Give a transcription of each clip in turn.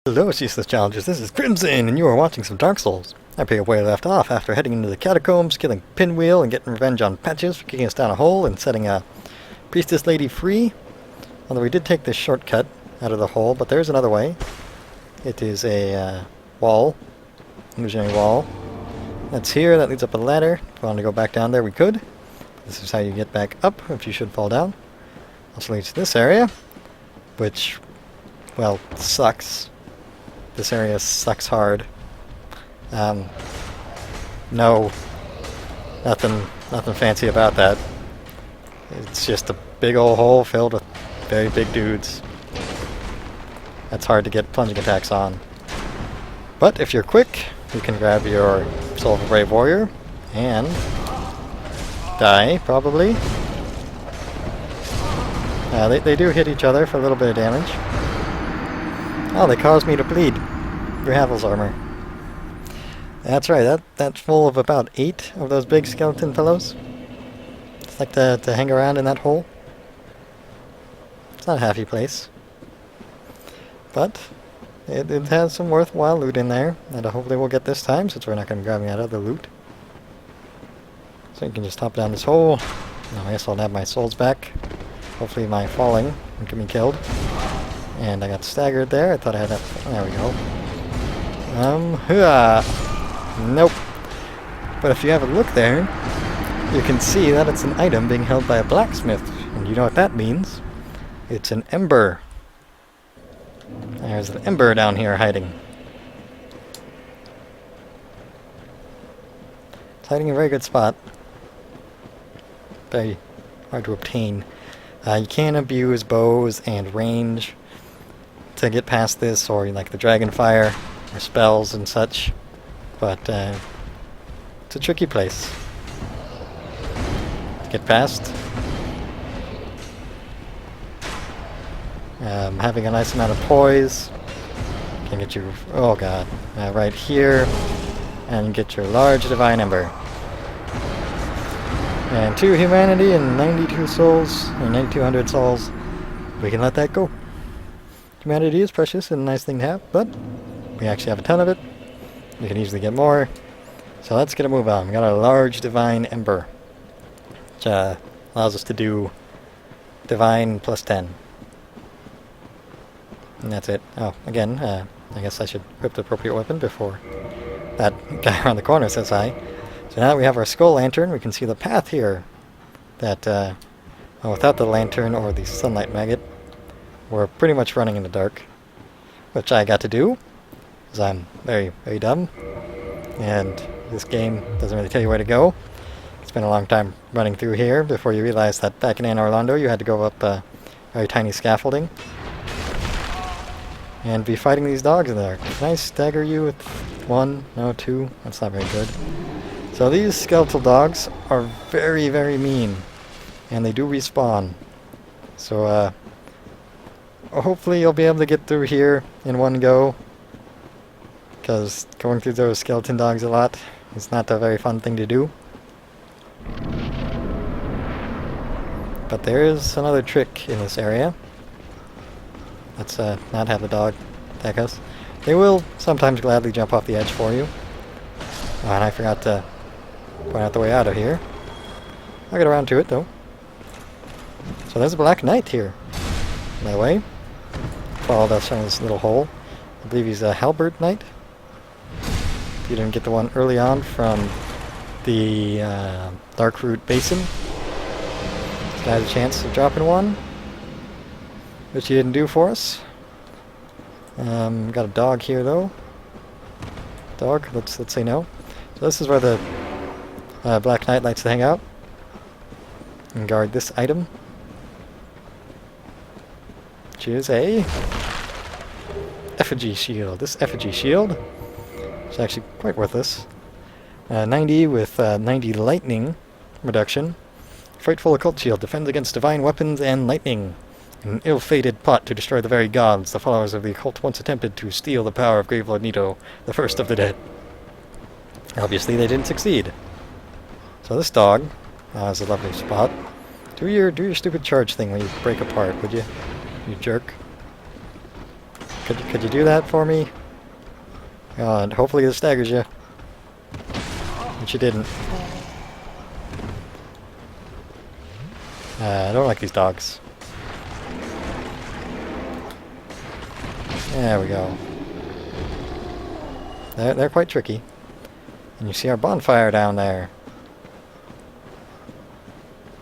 Hello, ceaseless challengers. This is Crimson, and you are watching some Dark Souls. I pick up where I left off after heading into the catacombs, killing Pinwheel, and getting revenge on Patches for kicking us down a hole and setting a priestess lady free. Although we did take this shortcut out of the hole, but there's another way. It is a wall, illusionary wall. That's here. That leads up a ladder. If we wanted to go back down there, we could. This is how you get back up if you should fall down. Also leads to this area, which, well, sucks. This area sucks hard. No, nothing fancy about that. It's just a big old hole filled with very big dudes. That's hard to get plunging attacks on. But if you're quick, you can grab your Soul of a Brave Warrior and die, probably. They do hit each other for a little bit of damage. Oh, they caused me to bleed. Gravel's armor. That's right, that's full of about 8 of those big skeleton fellows. It's like to hang around in that hole. It's not a happy place. But it has some worthwhile loot in there that hopefully we'll get this time, since we're not going to be grabbing out other loot. So you can just hop down this hole. Now I guess I'll have my souls back. Hopefully my falling won't get me killed. And I got staggered there. I thought I had that. There we go. Nope. But if you have a look there, you can see that it's an item being held by a blacksmith. And you know what that means? It's an ember. There's an ember down here hiding. It's hiding in a very good spot. Very hard to obtain. You can abuse bows and range to get past this, or like the dragon fire, or spells and such. But it's a tricky place to get past. Having a nice amount of poise can get you, oh god, right here, and get your large divine ember. And 2 humanity and 92 souls, or 9200 souls, we can let that go. Humanity is precious and a nice thing to have, but we actually have a ton of it. We can easily get more. So let's get a move on. We got a large divine ember, which allows us to do divine plus 10. And that's it. Oh, again, I guess I should equip the appropriate weapon before that guy around the corner says hi. So now that we have our skull lantern, we can see the path here that, well, without the lantern or the sunlight maggot, we're pretty much running in the dark, which I got to do, because I'm very, very dumb, and this game doesn't really tell you where to go. It's been a long time running through here before you realize that back in Anne Orlando you had to go up very tiny scaffolding and be fighting these dogs in there. Can I stagger you with 1? No, 2? That's not very good. So these skeletal dogs are very, very mean, and they do respawn. So hopefully you'll be able to get through here in one go, because going through those skeleton dogs a lot is not a very fun thing to do. But there is another trick in this area. Let's not have the dog attack us. They will sometimes gladly jump off the edge for you. Oh, and I forgot to point out the way out of here. I'll get around to it though. So there's a Black Knight here, by the way. Followed us from this little hole. I believe he's a halberd knight. If you didn't get the one early on from the Darkroot Basin, this guy had a chance of dropping one, which he didn't do for us. Got a dog here though. Dog, let's say no. So this is where the Black Knight likes to hang out and guard this item, which is a effigy shield. This effigy shield is actually quite worthless. 90 with 90 lightning reduction. Frightful occult shield defends against divine weapons and lightning. An ill-fated plot to destroy the very gods, the followers of the occult once attempted to steal the power of Gravelord Nito, the first of the dead. Obviously they didn't succeed. So this dog is a lovely spot. Do your stupid charge thing when you break apart, would you? You jerk. Could you do that for me? God, hopefully this staggers you. But you didn't. I don't like these dogs. There we go. They're quite tricky. And you see our bonfire down there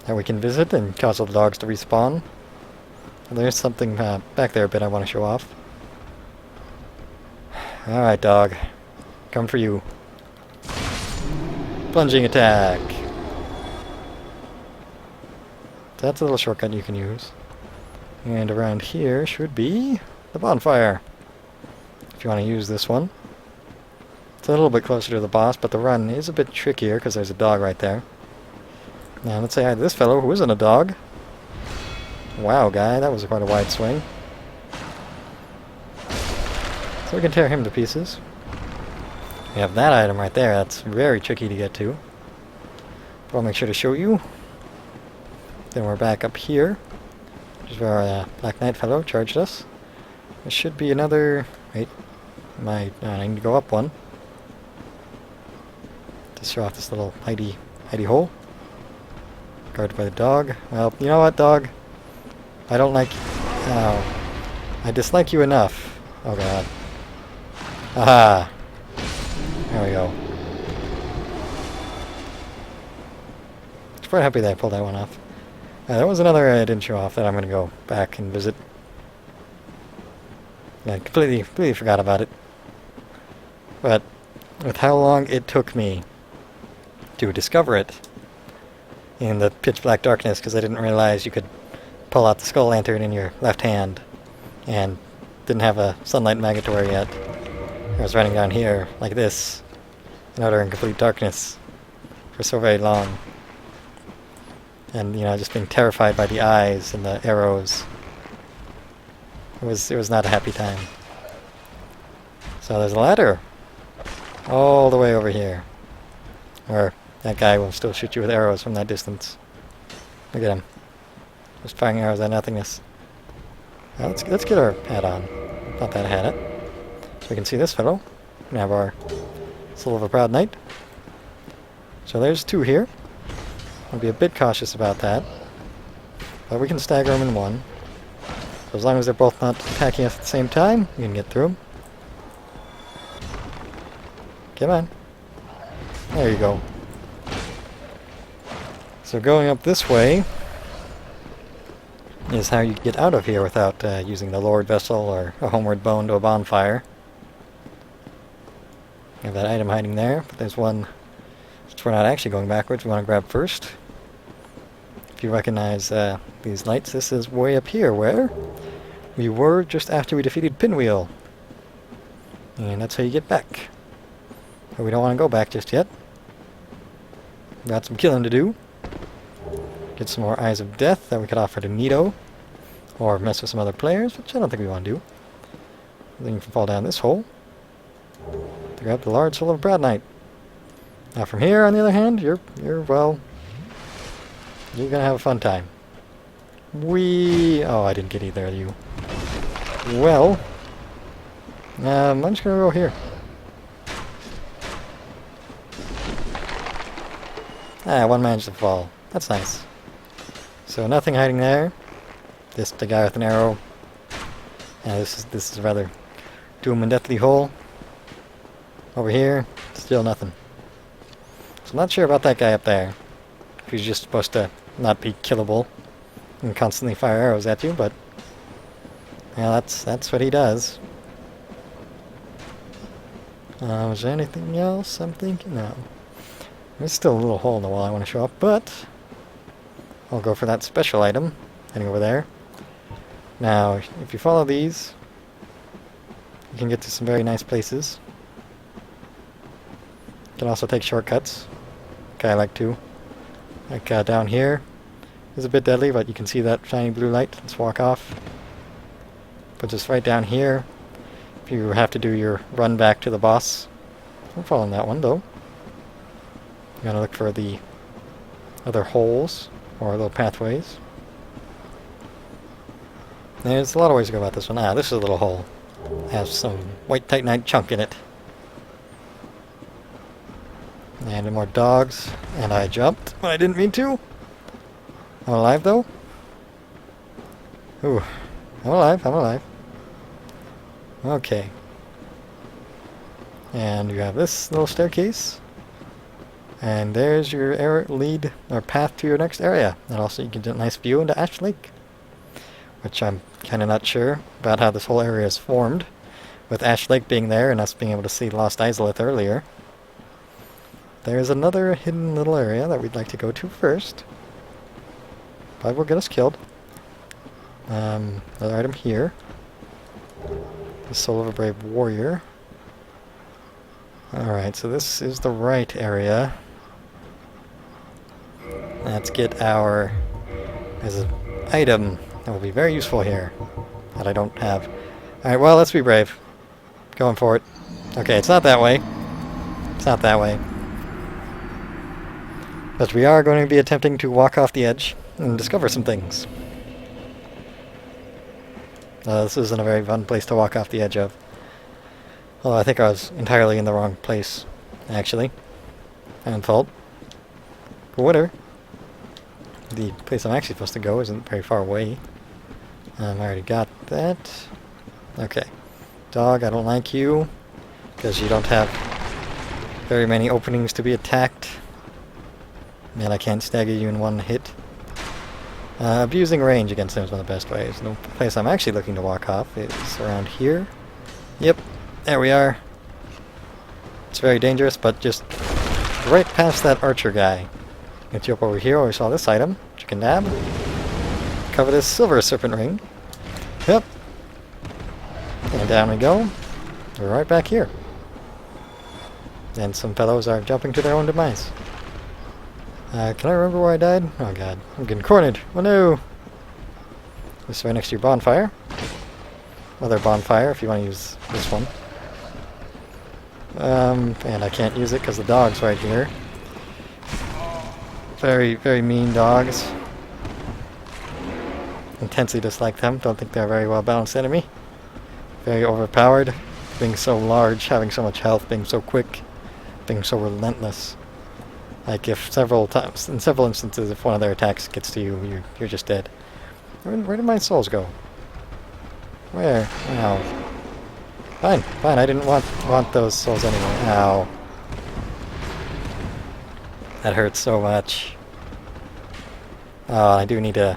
that we can visit and cause all the dogs to respawn. And there's something back there a bit I want to show off. Alright, dog. Come for you. Plunging attack. That's a little shortcut you can use. And around here should be the bonfire, if you want to use this one. It's a little bit closer to the boss, but the run is a bit trickier because there's a dog right there. Now let's say hi to this fellow who isn't a dog. Wow, guy, that was quite a wide swing. So we can tear him to pieces. We have that item right there. That's very tricky to get to. But I'll make sure to show you. Then we're back up here, which is where our Black Knight fellow charged us. There should be another... Wait. I need to go up one. To show off this little hidey hole. Guarded by the dog. Well, you know what, dog? I don't like... I dislike you enough. Oh god. Aha! There we go. I'm quite happy that I pulled that one off. That was another I didn't show off that I'm going to go back and visit. Yeah, completely forgot about it. But with how long it took me to discover it in the pitch black darkness, because I didn't realize you could pull out the skull lantern in your left hand, and didn't have a sunlight magatory yet. I was running down here like this in utter and complete darkness for so very long. And, you know, just being terrified by the eyes and the arrows. It was not a happy time. So there's a ladder all the way over here, where that guy will still shoot you with arrows from that distance. Look at him, just firing arrows at nothingness. Now let's get our hat on. Not that I had it. So we can see this fellow. We can have our Soul of a Proud Knight. So there's two here. I'll be a bit cautious about that, but we can stagger them in one. So as long as they're both not attacking us at the same time, we can get through them. Come on. There you go. So going up this way is how you get out of here without using the lowered vessel or a homeward bone to a bonfire. You have that item hiding there, but there's one. Since we're not actually going backwards, we want to grab first. If you recognize these lights, this is way up here where we were just after we defeated Pinwheel. And that's how you get back. But we don't want to go back just yet. Got some killing to do. Get some more Eyes of Death that we could offer to Nito. Or mess with some other players, which I don't think we want to do. Then you can fall down this hole to grab the large Soul of Proud Knight. Now from here, on the other hand, you're well, you're gonna have a fun time. Oh, I didn't get either of you. Well, I'm just gonna go here. One managed to fall. That's nice. So nothing hiding there. Just a guy with an arrow. This is a rather doom and deathly hole. Over here, still nothing. So I'm not sure about that guy up there. If he's just supposed to not be killable and constantly fire arrows at you, but yeah, that's what he does. Is there anything else I'm thinking? No. There's still a little hole in the wall I want to show up, but I'll go for that special item heading over there. Now, if you follow these, you can get to some very nice places. You can also take shortcuts. Okay, I like to. Like down here is a bit deadly, but you can see that shiny blue light. Let's walk off. But just right down here, if you have to do your run back to the boss. I'm following that one though. You gotta look for the other holes or little pathways. There's a lot of ways to go about this one. This is a little hole. Has some white Titanite chunk in it. And more dogs. And I jumped when I didn't mean to. I'm alive though. Ooh. I'm alive, I'm alive. Okay. And you have this little staircase. And there's your lead or path to your next area. And also you can get a nice view into Ash Lake. Which I'm kind of not sure about how this whole area is formed. With Ash Lake being there and us being able to see Lost Izalith earlier. There's another hidden little area that we'd like to go to first. Probably will get us killed. Another item here. The Soul of a Brave Warrior. Alright, so this is the right area. Let's get our... There's an item that will be very useful here that I don't have. Alright, well, let's be brave. Going for it. Okay, it's not that way. It's not that way. But we are going to be attempting to walk off the edge and discover some things. This isn't a very fun place to walk off the edge of. Although I think I was entirely in the wrong place, actually. I'm fault. But whatever. The place I'm actually supposed to go isn't very far away. I already got that. Okay. Dog, I don't like you. Because you don't have very many openings to be attacked. Man, I can't stagger you in one hit. Abusing range against them is one of the best ways. The place I'm actually looking to walk off is around here. Yep, there we are. It's very dangerous, but just right past that archer guy. Get you up over here where we saw this item, chicken nab. Cover this silver serpent ring. Yep. And down we go. We're right back here. And some fellows are jumping to their own demise. Can I remember where I died? Oh god, I'm getting cornered. Oh no! This is right next to your bonfire. Other bonfire, if you want to use this one. And I can't use it because the dog's right here. Very, very mean dogs. Intensely dislike them. Don't think they're a very well balanced enemy. Very overpowered. Being so large, having so much health, being so quick, being so relentless. Like if in several instances, if one of their attacks gets to you, you're just dead. Where did my souls go? Where? Ow. Fine, fine. I didn't want those souls anyway. Ow. That hurts so much. Oh, I do need to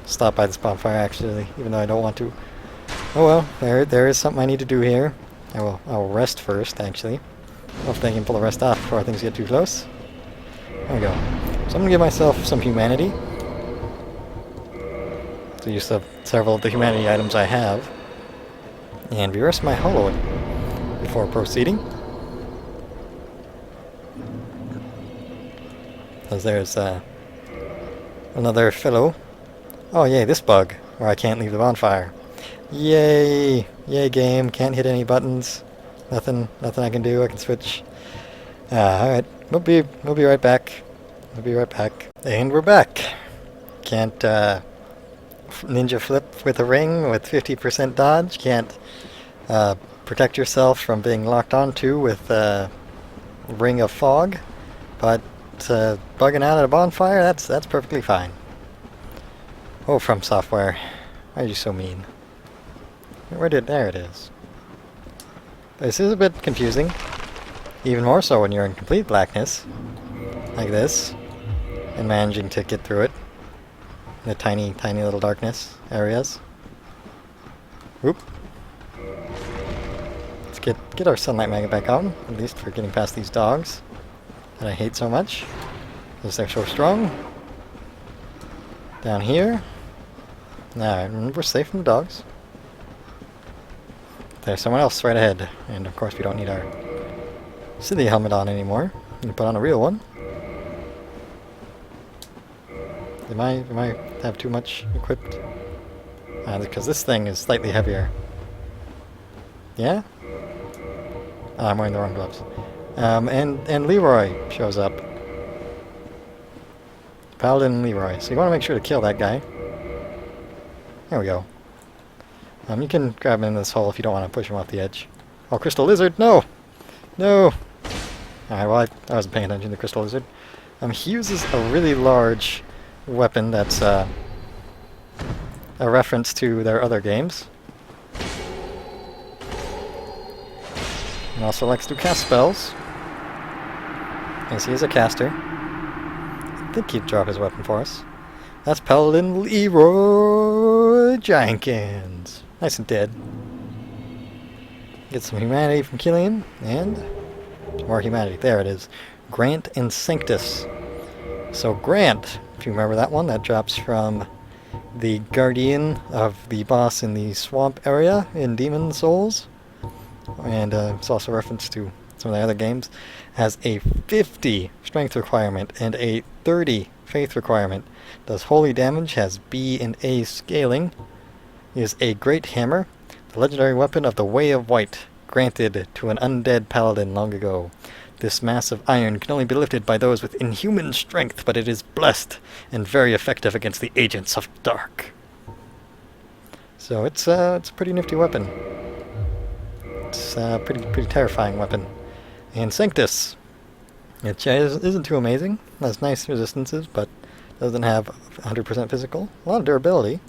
stop by this bonfire actually, even though I don't want to. Oh well, there is something I need to do here. I will rest first actually. Hopefully I can pull the rest off before things get too close. There we go. So I'm going to give myself some humanity. To use several of the humanity items I have. And reverse my hollow before proceeding. Because there's another fellow. Oh yay, this bug, where I can't leave the bonfire. Yay! Yay game, can't hit any buttons. Nothing I can do, I can switch. Alright, we'll be right back. We'll be right back. And we're back. Can't ninja flip with a ring with 50% dodge. Can't protect yourself from being locked onto with a ring of fog. But bugging out at a bonfire, that's perfectly fine. Oh, From Software. Why are you so mean? There it is. This is a bit confusing. Even more so when you're in complete blackness. Like this. And managing to get through it. In the tiny little darkness areas. Whoop. Let's get our sunlight magnet back on. At least for getting past these dogs. That I hate so much. Because they're so strong. Down here. Alright, we're safe from the dogs. There's someone else right ahead. And of course we don't need our city helmet on anymore. We can put on a real one. Am I have too much equipped? Because this thing is slightly heavier. Yeah? Oh, I'm wearing the wrong gloves. And Leroy shows up. Paladin Leroy. So you want to make sure to kill that guy. There we go. You can grab him in this hole if you don't want to push him off the edge. Oh, Crystal Lizard! No! No! Alright, well, I wasn't paying attention to Crystal Lizard. He uses a really large weapon that's a reference to their other games. And also likes to cast spells. Yes, he is a caster. I think he'd drop his weapon for us. That's Paladin Leroy Jenkins. Nice and dead. Get some humanity from Killian, and more humanity. There it is. Grant and Sanctus. So Grant, if you remember that one, that drops from the guardian of the boss in the swamp area in Demon Souls. And it's also a reference to some of the other games. Has a 50 strength requirement and a 30 faith requirement. Does holy damage, has B and A scaling. Is a great hammer. The legendary weapon of the Way of White, granted to an undead paladin long ago. This mass of iron can only be lifted by those with inhuman strength, but it is blessed and very effective against the agents of dark. So it's a pretty nifty weapon. It's a pretty terrifying weapon. And Sanctus, it isn't too amazing. It has nice resistances, but doesn't have 100% physical. A lot of durability.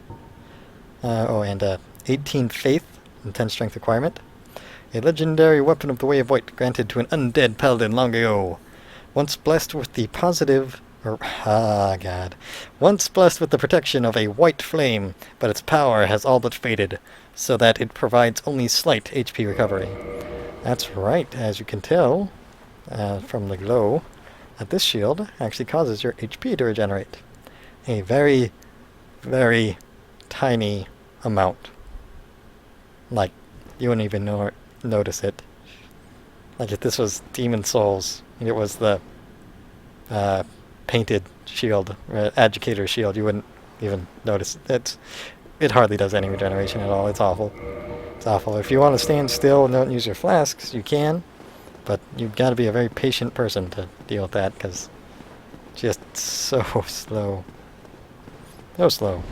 And 18 faith and 10 strength requirement. A legendary weapon of the Way of White, granted to an undead paladin long ago. Once blessed with the Once blessed with the protection of a white flame, but its power has all but faded, so that it provides only slight HP recovery. That's right, as you can tell from the glow, that this shield actually causes your HP to regenerate. A very, very tiny amount. Like, you wouldn't even notice it. Like if this was Demon Souls, and it was the painted shield, Adjudicator shield, you wouldn't even notice it. It hardly does any regeneration at all. It's awful. It's awful. If you want to stand still and don't use your flasks, you can, but you've got to be a very patient person to deal with that, because it's just so slow. So slow.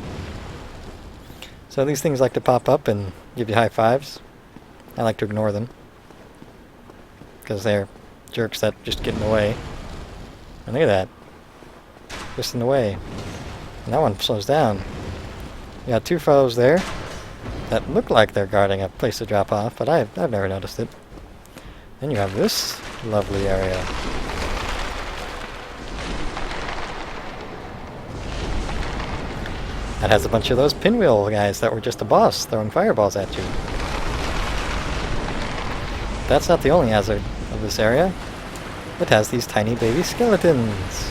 So these things like to pop up and give you high fives. I like to ignore them, because they're jerks that just get in the way. And look at that. Just in the way. And that one slows down. You got two fellows there that look like they're guarding a place to drop off, but I've never noticed it. Then you have this lovely area. That has a bunch of those pinwheel guys that were just a boss throwing fireballs at you. That's not the only hazard of this area. It has these tiny baby skeletons.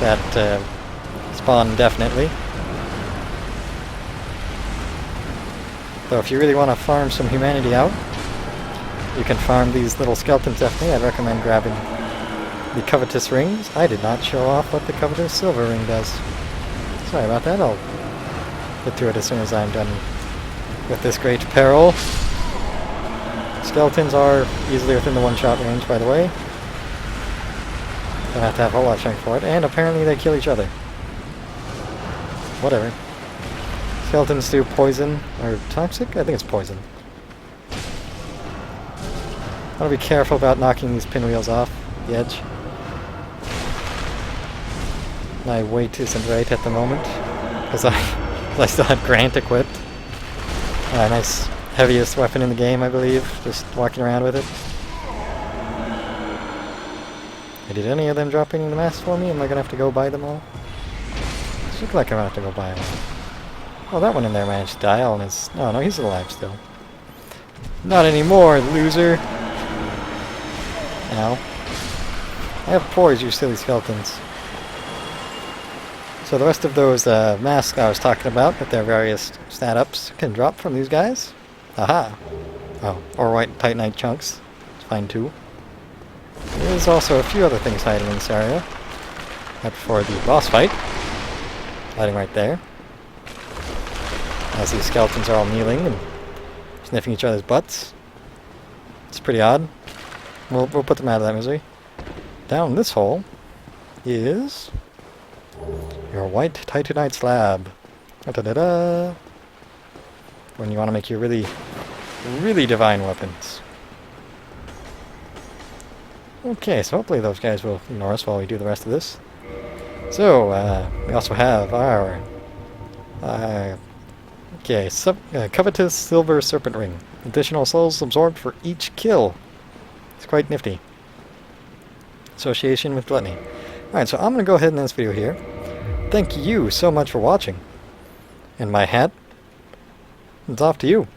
That spawn indefinitely. So if you really want to farm some humanity out, you can farm these little skeletons definitely. I'd recommend grabbing the covetous rings. I did not show off what the covetous silver ring does. Sorry about that. I'll get to it as soon as I'm done with this great peril. Skeletons are easily within the one-shot range, by the way. Don't have to have a whole lot of strength for it, and apparently they kill each other. Whatever. Skeletons do poison, or toxic? I think it's poison. I want to be careful about knocking these pinwheels off the edge. My weight isn't right at the moment, because I still have Grant equipped. Nice heaviest weapon in the game, I believe, just walking around with it. Did any of them drop any in the mass for me? Am I going to have to go buy them all? It looks like I'm going to have to go buy them all. Oh, that one in there managed to die. All in his... Oh, no, he's alive still. Not anymore, loser! Ow. I have pores, you silly skeletons. So the rest of those masks I was talking about, with their various stat-ups, can drop from these guys. Aha! Oh, or white titanite chunks. It's fine too. There's also a few other things hiding in this area. Right before the boss fight. Hiding right there. As these skeletons are all kneeling and sniffing each other's butts. It's pretty odd. We'll put them out of that misery. Down this hole is Your white titanite slab. Da-da-da-da. When you want to make your really, really divine weapons. Okay, so hopefully those guys will ignore us while we do the rest of this. So, we also have our... covetous silver serpent ring. Additional souls absorbed for each kill. It's quite nifty. Association with gluttony. Alright, so I'm going to go ahead and end this video here. Thank you so much for watching. And my hat, it's off to you.